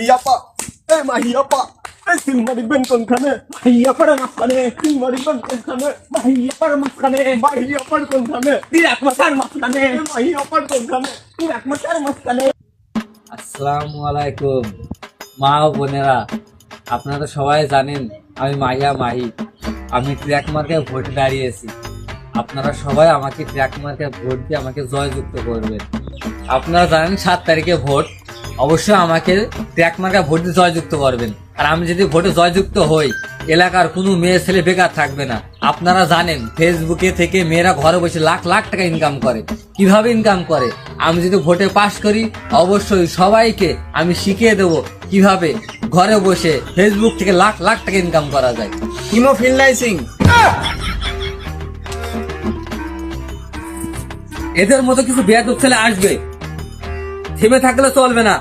মাহিয়াপা মাহিয়াপা seal মারিবেন কোনখানে মাহিয়াপার মাঝখানে seal মারিবেন কোনখানে মাহিয়াপার মাঝখানে মাহিয়াপার কোনখানে তিরাক মাথার মাঝখানে মাহিয়াপার কোনখানে তিরাক মাথার মাঝখানে। আসসালামু আলাইকুম মা ও বোনেরা, আপনারা তো সবাই জানেন আমি মাহি। আমি ট্র্যাক মার্কায় ভোটে দাঁড়িয়েছি। আপনারা সবাই আমাকে ট্র্যাক মার্কায় ভোট দিয়ে আমাকে জয়যুক্ত করবেন। আপনারা জানেন 7 তারিখে ভোট, অবশ্যই আমাকে ট্র্যাক মার্কায় ভোট দিয়ে জয়যুক্ত করবেন। আর আমি যদি ভোটে জয়যুক্ত হই, এলাকার কোনো মেয়ে ছেলে বেকার থাকবে না। আপনারা জানেন ফেসবুকে থেকে মেয়েরা ঘরে বসে লাখ লাখ টাকা ইনকাম করে। কিভাবে ইনকাম করে? আমি যদি ভোটে পাশ করি, অবশ্যই সবাইকে আমি শিখিয়ে দেবো কিভাবে ঘরে বসে ফেসবুক থেকে লাখ লাখ টাকা ইনকাম করা যায়। হিমো ফিনলাইসিং এদের মতো কিছু বেয়াদব ছেলে আসবে, থেমে থাকলে চলবে না।